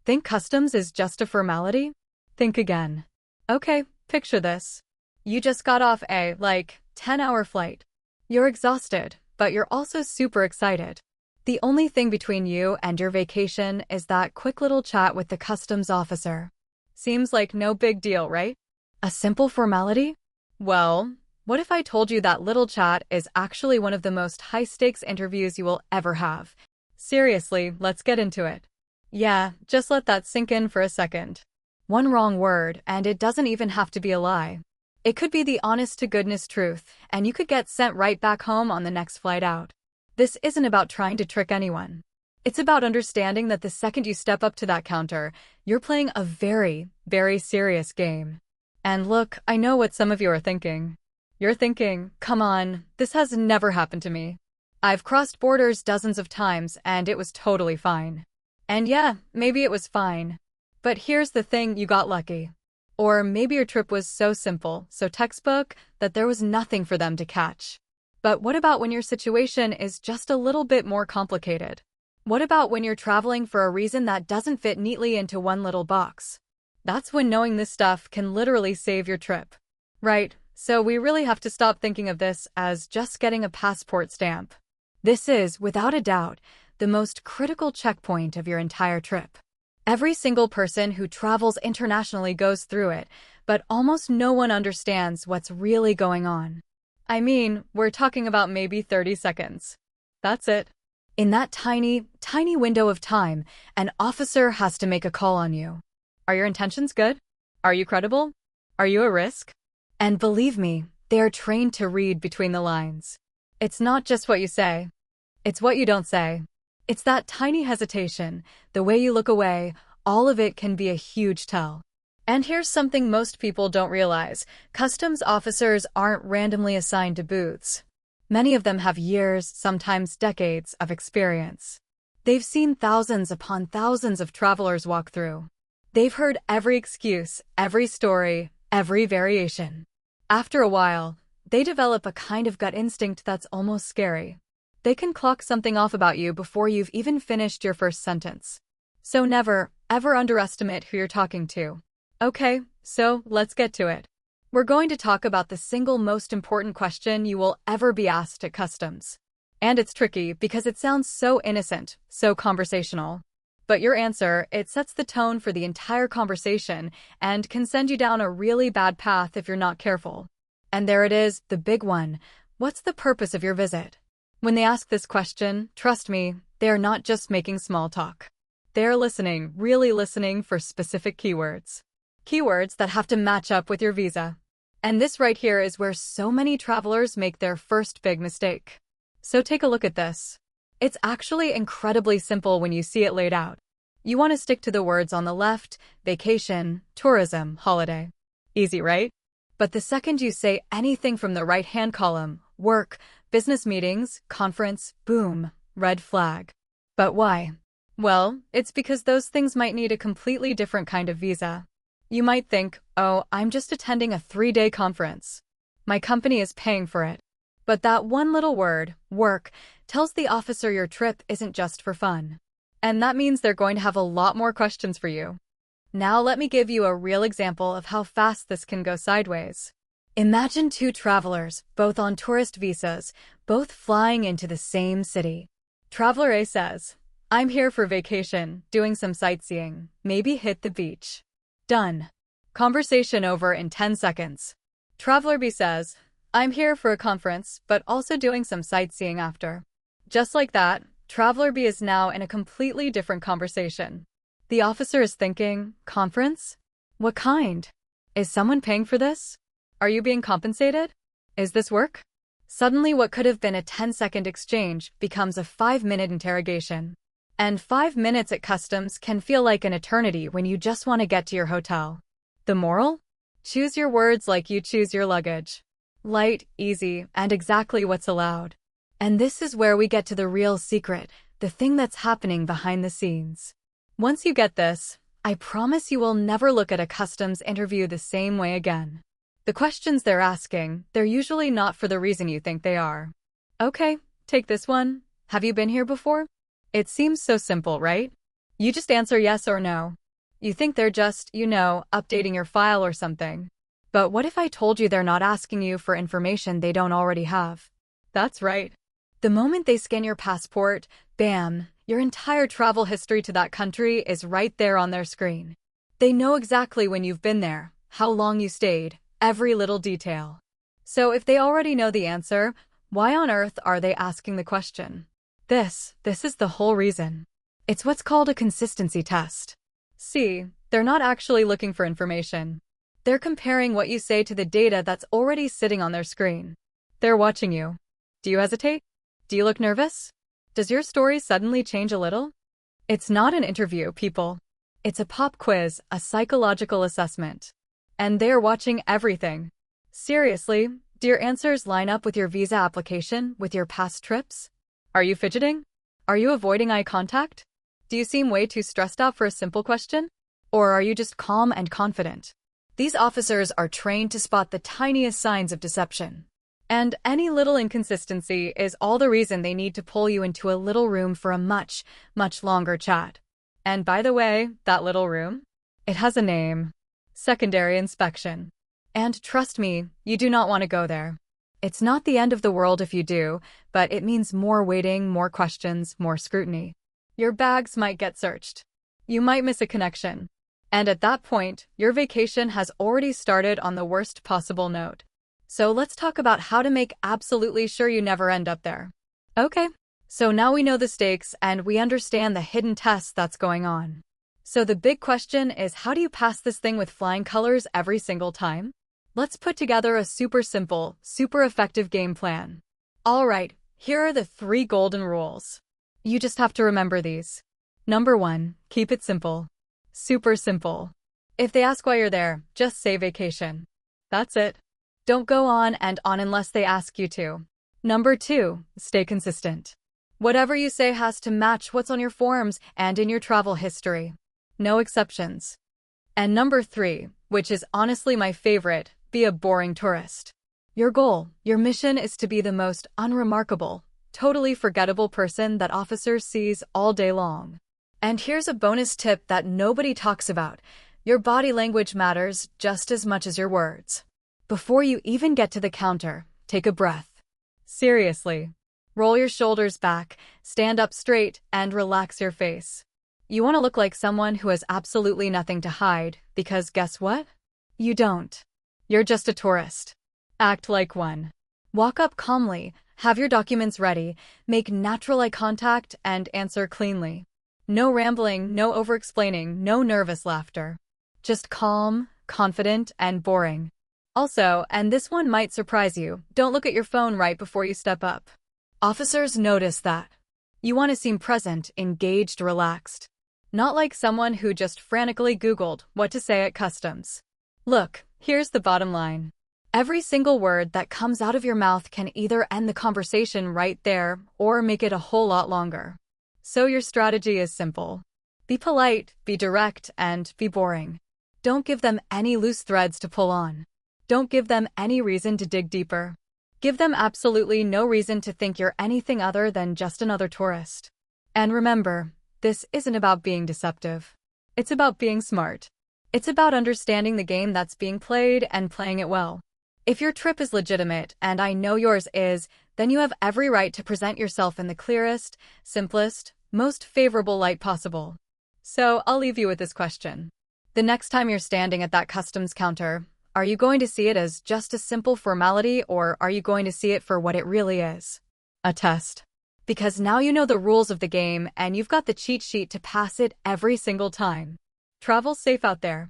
Think customs is just a formality? Think again. Okay, picture this. You just got off a, 10-hour flight. You're exhausted, but you're also super excited. The only thing between you and your vacation is that quick little chat with the customs officer. Seems like no big deal, right? A simple formality? Well, what if I told you that little chat is actually one of the most high-stakes interviews you will ever have? Seriously, let's get into it. Yeah, just let that sink in for a second. One wrong word, and it doesn't even have to be a lie. It could be the honest-to-goodness truth, and you could get sent right back home on the next flight out. This isn't about trying to trick anyone. It's about understanding that the second you step up to that counter, you're playing a very, very serious game. And look, I know what some of you are thinking. You're thinking, come on, this has never happened to me. I've crossed borders dozens of times, and it was totally fine. And yeah, maybe it was fine. But here's the thing, you got lucky. Or maybe your trip was so simple, so textbook, that there was nothing for them to catch. But what about when your situation is just a little bit more complicated? What about when you're traveling for a reason that doesn't fit neatly into one little box? That's when knowing this stuff can literally save your trip. Right, so we really have to stop thinking of this as just getting a passport stamp. This is, without a doubt, the most critical checkpoint of your entire trip. Every single person who travels internationally goes through it, but almost no one understands what's really going on. I mean, we're talking about maybe 30 seconds. That's it. In that tiny, tiny window of time, an officer has to make a call on you. Are your intentions good? Are you credible? Are you a risk? And believe me, they are trained to read between the lines. It's not just what you say. It's what you don't say. It's that tiny hesitation, the way you look away, all of it can be a huge tell. And here's something most people don't realize. Customs officers aren't randomly assigned to booths. Many of them have years, sometimes decades, of experience. They've seen thousands upon thousands of travelers walk through. They've heard every excuse, every story, every variation. After a while, they develop a kind of gut instinct that's almost scary. They can clock something off about you before you've even finished your first sentence. So never, ever underestimate who you're talking to. Okay, so let's get to it. We're going to talk about the single most important question you will ever be asked at customs. And it's tricky because it sounds so innocent, so conversational. But your answer, it sets the tone for the entire conversation and can send you down a really bad path if you're not careful. And there it is, the big one. What's the purpose of your visit? When they ask this question, trust me, they are not just making small talk. They're listening, really listening for specific keywords. Keywords that have to match up with your visa. And this right here is where so many travelers make their first big mistake. So take a look at this. It's actually incredibly simple when you see it laid out. You want to stick to the words on the left: vacation, tourism, holiday. Easy, right? But the second you say anything from the right-hand column, work, business meetings, conference, boom, red flag. But why? Well, it's because those things might need a completely different kind of visa. You might think, oh, I'm just attending a 3-day conference. My company is paying for it. But that one little word, work, tells the officer your trip isn't just for fun. And that means they're going to have a lot more questions for you. Now let me give you a real example of how fast this can go sideways. Imagine two travelers, both on tourist visas, both flying into the same city. Traveler A says, I'm here for vacation, doing some sightseeing, maybe hit the beach. Done. Conversation over in 10 seconds. Traveler B says, I'm here for a conference, but also doing some sightseeing after. Just like that, Traveler B is now in a completely different conversation. The officer is thinking, conference? What kind? Is someone paying for this? Are you being compensated? Is this work? Suddenly what could have been a 10-second exchange becomes a 5-minute interrogation. And 5 minutes at customs can feel like an eternity when you just want to get to your hotel. The moral? Choose your words like you choose your luggage. Light, easy, and exactly what's allowed. And this is where we get to the real secret, the thing that's happening behind the scenes. Once you get this, I promise you will never look at a customs interview the same way again. The questions they're asking, they're usually not for the reason you think they are. Okay, take this one. Have you been here before? It seems so simple, right? You just answer yes or no. You think they're just, updating your file or something. But what if I told you they're not asking you for information they don't already have? That's right. The moment they scan your passport, bam, your entire travel history to that country is right there on their screen. They know exactly when you've been there, how long you stayed, every little detail. So if they already know the answer, why on earth are they asking the question? This is the whole reason. It's what's called a consistency test. See, they're not actually looking for information. They're comparing what you say to the data that's already sitting on their screen. They're watching you. Do you hesitate? Do you look nervous? Does your story suddenly change a little? It's not an interview, people. It's a pop quiz, a psychological assessment. And they're watching everything. Seriously, do your answers line up with your visa application, with your past trips? Are you fidgeting? Are you avoiding eye contact? Do you seem way too stressed out for a simple question? Or are you just calm and confident? These officers are trained to spot the tiniest signs of deception. And any little inconsistency is all the reason they need to pull you into a little room for a much, much longer chat. And by the way, that little room? It has a name. Secondary inspection. And trust me, you do not want to go there. It's not the end of the world if you do, but it means more waiting, more questions, more scrutiny. Your bags might get searched. You might miss a connection. And at that point, your vacation has already started on the worst possible note. So let's talk about how to make absolutely sure you never end up there. Okay, so now we know the stakes and we understand the hidden test that's going on. So the big question is, how do you pass this thing with flying colors every single time? Let's put together a super simple, super effective game plan. All right, here are the 3 golden rules. You just have to remember these. Number 1, keep it simple. Super simple. If they ask why you're there, just say vacation. That's it. Don't go on and on unless they ask you to. Number 2, stay consistent. Whatever you say has to match what's on your forms and in your travel history. No exceptions. And number 3, which is honestly my favorite, be a boring tourist. Your goal, your mission is to be the most unremarkable, totally forgettable person that officers sees all day long. And here's a bonus tip that nobody talks about. Your body language matters just as much as your words. Before you even get to the counter, take a breath. Seriously. Roll your shoulders back, stand up straight, and relax your face. You want to look like someone who has absolutely nothing to hide, because guess what? You don't. You're just a tourist. Act like one. Walk up calmly, have your documents ready, make natural eye contact, and answer cleanly. No rambling, no over-explaining, no nervous laughter. Just calm, confident, and boring. Also, and this one might surprise you, don't look at your phone right before you step up. Officers notice that. You want to seem present, engaged, relaxed. Not like someone who just frantically Googled what to say at customs. Look, here's the bottom line. Every single word that comes out of your mouth can either end the conversation right there or make it a whole lot longer. So your strategy is simple. Be polite, be direct, and be boring. Don't give them any loose threads to pull on. Don't give them any reason to dig deeper. Give them absolutely no reason to think you're anything other than just another tourist. And remember, this isn't about being deceptive. It's about being smart. It's about understanding the game that's being played and playing it well. If your trip is legitimate, and I know yours is, then you have every right to present yourself in the clearest, simplest, most favorable light possible. So I'll leave you with this question. The next time you're standing at that customs counter, are you going to see it as just a simple formality, or are you going to see it for what it really is? A test. Because now you know the rules of the game and you've got the cheat sheet to pass it every single time. Travel safe out there.